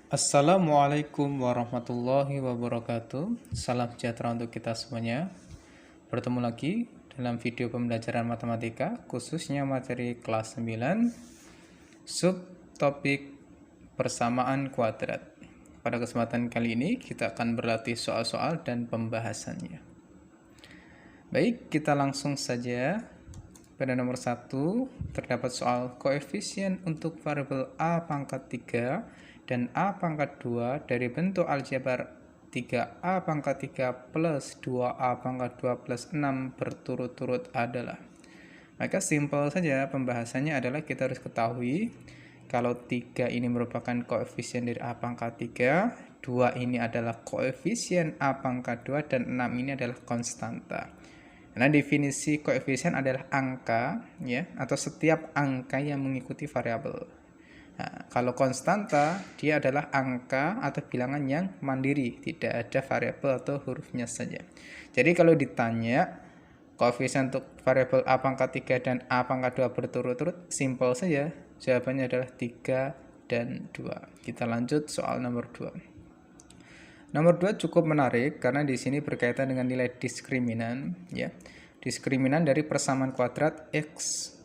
Assalamualaikum warahmatullahi wabarakatuh. Salam sejahtera untuk kita semuanya. Bertemu lagi dalam video pembelajaran matematika, khususnya materi kelas 9, subtopik persamaan kuadrat. Pada kesempatan kali ini, kita akan berlatih soal-soal dan pembahasannya. Baik, kita langsung saja. Pada nomor 1, terdapat soal koefisien untuk variabel a pangkat 3 dan a pangkat 2 dari bentuk aljabar 3a pangkat 3 plus 2a pangkat 2 plus 6 berturut-turut adalah. Maka simpel saja pembahasannya adalah kita harus ketahui kalau 3 ini merupakan koefisien dari a pangkat 3, 2 ini adalah koefisien a pangkat 2, dan 6 ini adalah konstanta. Nah, definisi koefisien adalah angka, ya, atau setiap angka yang mengikuti variabel. Nah, kalau konstanta, dia adalah angka atau bilangan yang mandiri, tidak ada variabel atau hurufnya saja. Jadi kalau ditanya koefisien untuk variabel a pangkat 3 dan a pangkat 2 berturut-turut, simpel saja, jawabannya adalah 3 dan 2. Kita lanjut soal nomor 2. Nomor 2 cukup menarik karena di sini berkaitan dengan nilai diskriminan, ya. Diskriminan dari persamaan kuadrat x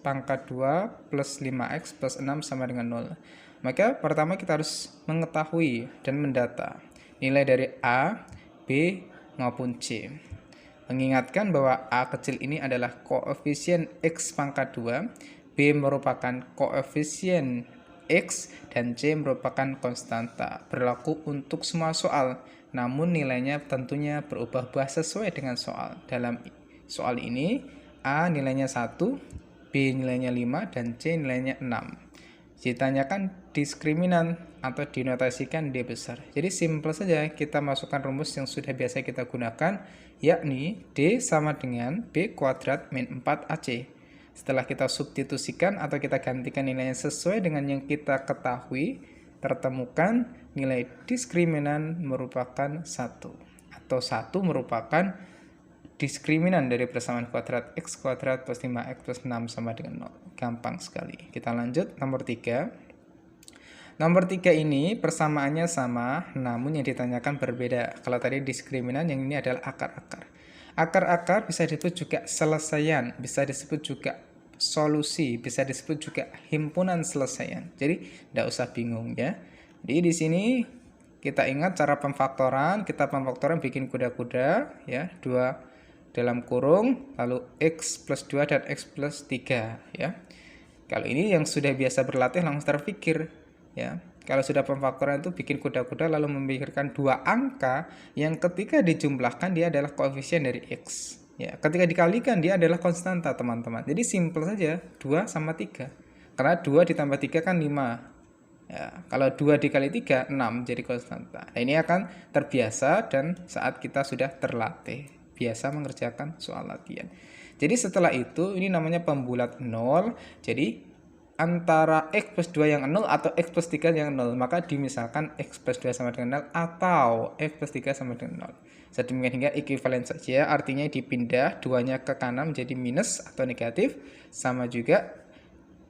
pangkat 2 plus 5x plus 6 sama dengan 0. Maka pertama kita harus mengetahui dan mendata nilai dari a, b, maupun c. Mengingatkan bahwa a kecil ini adalah koefisien x pangkat 2, b merupakan koefisien X dan C merupakan konstanta. Berlaku untuk semua soal, namun nilainya tentunya berubah-ubah sesuai dengan soal. Dalam soal ini, A nilainya 1, B nilainya 5, dan C nilainya 6. Ditanyakan diskriminan atau dinotasikan D besar. Jadi simpel saja kita masukkan rumus yang sudah biasa kita gunakan, yakni D sama dengan B kuadrat min 4AC. Setelah kita substitusikan atau kita gantikan nilainya sesuai dengan yang kita ketahui, tertemukan nilai diskriminan merupakan 1. Atau 1 merupakan diskriminan dari persamaan kuadrat x kuadrat plus 5x plus 6 sama dengan 0. Gampang sekali. Kita lanjut nomor 3. Nomor 3 ini persamaannya sama, namun yang ditanyakan berbeda. Kalau tadi diskriminan, yang ini adalah akar-akar. Akar-akar bisa disebut juga selesaian, bisa disebut juga solusi, bisa disebut juga himpunan selesaian. Jadi tidak usah bingung ya. Jadi di sini kita ingat cara pemfaktoran, kita pemfaktoran bikin kuda-kuda ya, 2 dalam kurung, lalu x plus 2 dan x plus 3 ya. Kalau ini yang sudah biasa berlatih langsung terpikir ya. Kalau sudah pemfaktoran itu bikin kuda-kuda lalu memikirkan dua angka yang ketika dijumlahkan dia adalah koefisien dari x. Ya, ketika dikalikan dia adalah konstanta, teman-teman. Jadi simpel saja, 2 sama 3. Karena 2 ditambah 3 kan 5. Ya, kalau 2 dikali 3, 6 jadi konstanta. Nah, ini akan terbiasa dan saat kita sudah terlatih, biasa mengerjakan soal latihan. Jadi setelah itu, ini namanya pembulat 0. Jadi antara x plus 2 yang 0 atau x plus 3 yang 0, maka dimisalkan x plus 2 sama dengan 0 atau x plus 3 sama dengan 0. Sedemikian hingga ekuivalen saja, artinya dipindah 2-nya ke kanan menjadi minus atau negatif, sama juga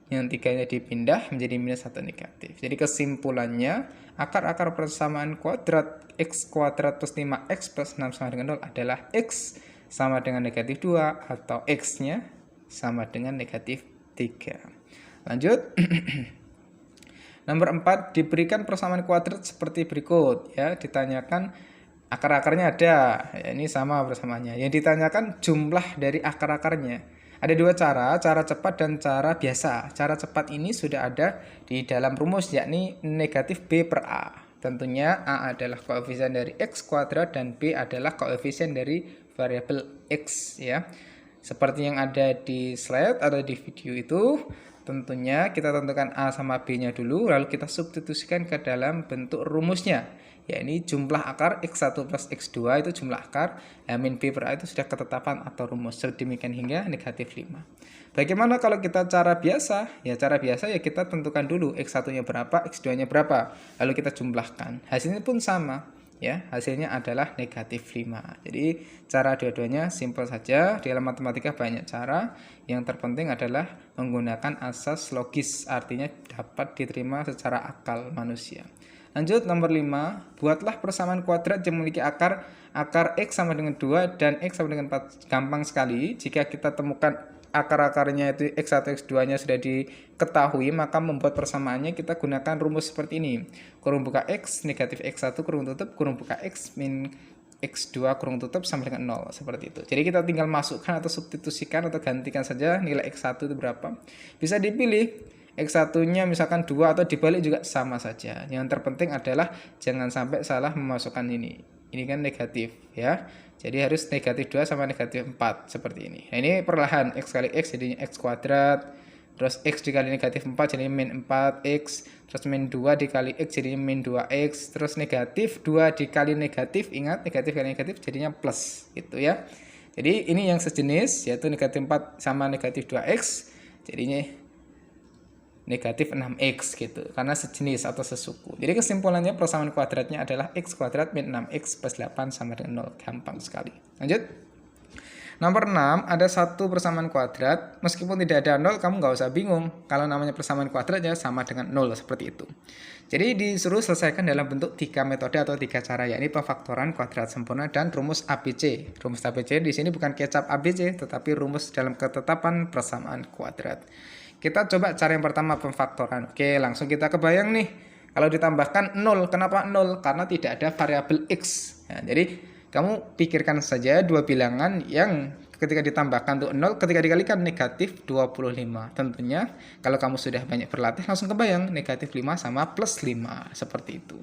yang 3-nya dipindah menjadi minus atau negatif. Jadi kesimpulannya, akar-akar persamaan kuadrat x kuadrat plus 5x plus 6 sama dengan 0 adalah x sama dengan negatif 2 atau x-nya sama dengan negatif 3. Lanjut. Nomor 4, diberikan persamaan kuadrat seperti berikut ya, ditanyakan akar-akarnya ada. Ya, ini sama persamaannya. Yang ditanyakan jumlah dari akar-akarnya. Ada dua cara cepat dan cara biasa. Cara cepat ini sudah ada di dalam rumus, yakni negatif B per A. Tentunya A adalah koefisien dari x kuadrat dan B adalah koefisien dari variabel x ya. Seperti yang ada di slide atau di video itu, tentunya kita tentukan A sama B-nya dulu, lalu kita substitusikan ke dalam bentuk rumusnya. Ya, ini jumlah akar x1 plus x2 itu jumlah akar, min B per A itu sudah ketetapan atau rumus. Sedemikian hingga negatif 5. Bagaimana kalau kita cara biasa? Ya, cara biasa ya kita tentukan dulu x1-nya berapa, x2-nya berapa. Lalu kita jumlahkan. Hasilnya pun sama. Ya, hasilnya adalah negatif 5. Jadi cara dua-duanya simpel saja. Di dalam matematika banyak cara. Yang terpenting adalah menggunakan asas logis, artinya dapat diterima secara akal manusia. Lanjut nomor 5, buatlah persamaan kuadrat yang memiliki akar x sama dengan 2 dan x sama dengan 4. Gampang sekali, jika kita temukan akar-akarnya itu x1, x2-nya sudah diketahui, maka membuat persamaannya kita gunakan rumus seperti ini. Kurung buka x, negatif x1, kurung tutup, kurung buka x, min x2, kurung tutup, sama dengan 0. Seperti itu. Jadi kita tinggal masukkan atau substitusikan atau gantikan saja nilai x1 itu berapa. Bisa dipilih x1-nya misalkan 2 atau dibalik juga sama saja. Yang terpenting adalah jangan sampai salah memasukkan ini. Ini kan negatif ya. Jadi harus negatif 2 sama negatif 4 seperti ini. Nah, ini perlahan x kali x jadinya x kuadrat. Terus x dikali negatif 4 jadinya min 4x. Terus min 2 dikali x jadinya min 2x. Terus negatif 2 dikali negatif, ingat negatif kali negatif jadinya plus gitu ya. Jadi ini yang sejenis, yaitu negatif 4 sama negatif 2x. Jadinya negatif 6x gitu, karena sejenis atau sesuku. Jadi kesimpulannya persamaan kuadratnya adalah x kuadrat min 6x plus 8 sama dengan 0. Gampang sekali. Lanjut. Nomor 6, ada satu persamaan kuadrat. Meskipun tidak ada 0, kamu nggak usah bingung. Kalau namanya persamaan kuadrat ya sama dengan 0, seperti itu. Jadi disuruh selesaikan dalam bentuk 3 metode atau 3 cara, yakni pemfaktoran, kuadrat sempurna, dan rumus ABC. Rumus ABC di sini bukan kecap ABC, tetapi rumus dalam ketetapan persamaan kuadrat. Kita coba cara yang pertama, pemfaktoran. Oke, langsung kita kebayang nih. Kalau ditambahkan 0, kenapa 0? Karena tidak ada variabel x. Nah, jadi kamu pikirkan saja dua bilangan yang ketika ditambahkan tuh 0, ketika dikalikan negatif 25. Tentunya kalau kamu sudah banyak berlatih langsung kebayang negatif 5 sama plus 5. Seperti itu.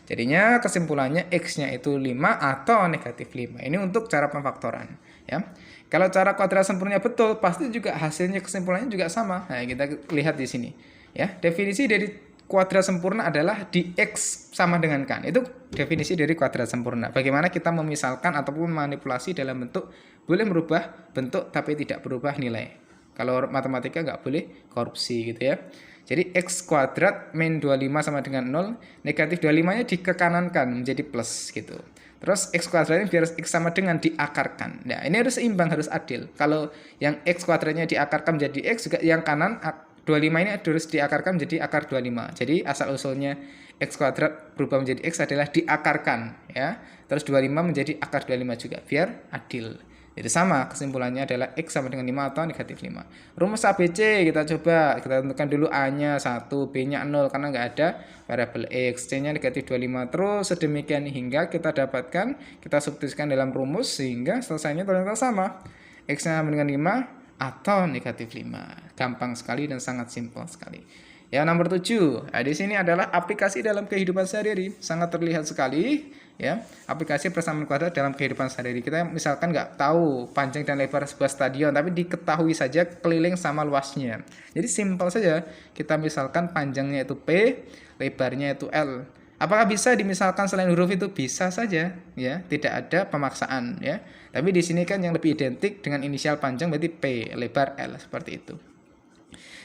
Jadinya kesimpulannya x-nya itu 5 atau negatif 5. Ini untuk cara pemfaktoran. Ya. Kalau cara kuadrat sempurna betul, pasti juga hasilnya kesimpulannya juga sama. Nah, kita lihat di sini. Ya, definisi dari kuadrat sempurna adalah di x sama dengan kan. Itu definisi dari kuadrat sempurna. Bagaimana kita memisalkan ataupun manipulasi dalam bentuk boleh merubah bentuk tapi tidak berubah nilai. Kalau matematika nggak boleh korupsi gitu ya. Jadi x kuadrat min 25 sama dengan 0, negatif 25-nya dikekanankan menjadi plus gitu. Terus x kuadratnya biar x sama dengan diakarkan. Nah, ini harus seimbang, harus adil. Kalau yang x kuadratnya diakarkan menjadi x, juga yang kanan 25 ini harus diakarkan menjadi akar 25. Jadi asal-usulnya x kuadrat berubah menjadi x adalah diakarkan ya. Terus 25 menjadi akar 25 juga biar adil. Jadi sama, kesimpulannya adalah x sama dengan 5 atau negatif 5. Rumus ABC kita coba, kita tentukan dulu A-nya 1, B-nya 0 karena nggak ada variabel x, C-nya negatif 25. Terus sedemikian hingga kita dapatkan, kita substitusikan dalam rumus sehingga selesainya ternyata sama. X-nya sama dengan 5 atau negatif 5. Gampang sekali dan sangat simpel sekali. Ya, nomor 7. Nah, di sini adalah aplikasi dalam kehidupan sehari-hari. Sangat terlihat sekali ya, aplikasi persamaan kuadrat dalam kehidupan sehari-hari. Kita misalkan nggak tahu panjang dan lebar sebuah stadion, tapi diketahui saja keliling sama luasnya. Jadi simpel saja. Kita misalkan panjangnya itu P, lebarnya itu L. Apakah bisa dimisalkan selain huruf itu? Bisa saja ya, tidak ada pemaksaan ya. Tapi di sini kan yang lebih identik dengan inisial panjang berarti P, lebar L, seperti itu.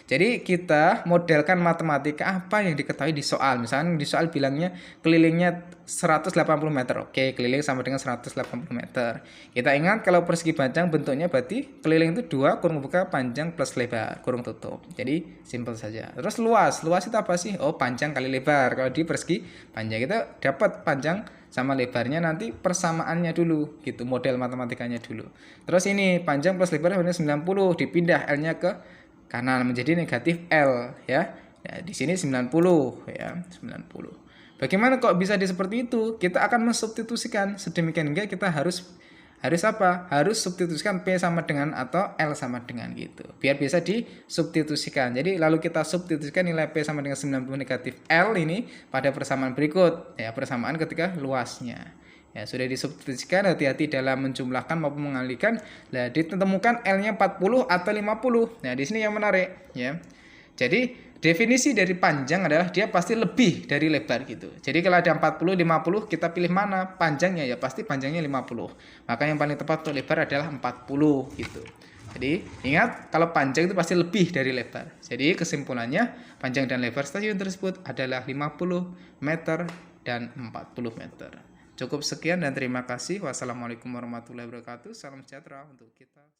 Jadi kita modelkan matematika apa yang diketahui di soal. Misalnya di soal bilangnya kelilingnya 180 meter. Oke, keliling sama dengan 180 meter. Kita ingat kalau persegi panjang bentuknya berarti keliling itu 2 kurung buka panjang plus lebar kurung tutup. Jadi simpel saja. Terus luas. Luas itu apa sih? Oh, panjang kali lebar. Kalau di persegi panjang kita dapat panjang sama lebarnya nanti persamaannya dulu gitu, model matematikanya dulu. Terus ini panjang plus lebar 90, dipindah L-nya ke kanan menjadi negatif L ya. Ya, di sini 90 ya, 90. Bagaimana kok bisa seperti itu? Kita akan mensubstitusikan sedemikian hingga kita harus apa? Harus substitusikan P sama dengan atau L sama dengan gitu. Biar bisa disubstitusikan. Jadi lalu kita substitusikan nilai P sama dengan 90 negatif L ini pada persamaan berikut. Ya, persamaan ketika luasnya. Ya, sudah disubstitusikan, hati-hati dalam menjumlahkan maupun mengalihkan. Nah, ditemukan L-nya 40 atau 50. Nah, di sini yang menarik ya. Jadi, definisi dari panjang adalah dia pasti lebih dari lebar gitu. Jadi, kalau ada 40, 50, kita pilih mana panjangnya? Ya, pasti panjangnya 50. Maka yang paling tepat untuk lebar adalah 40 gitu. Jadi, ingat kalau panjang itu pasti lebih dari lebar. Jadi, kesimpulannya panjang dan lebar stasiun tersebut adalah 50 meter dan 40 meter. Cukup sekian dan terima kasih. Wassalamualaikum warahmatullahi wabarakatuh. Salam sejahtera untuk kita.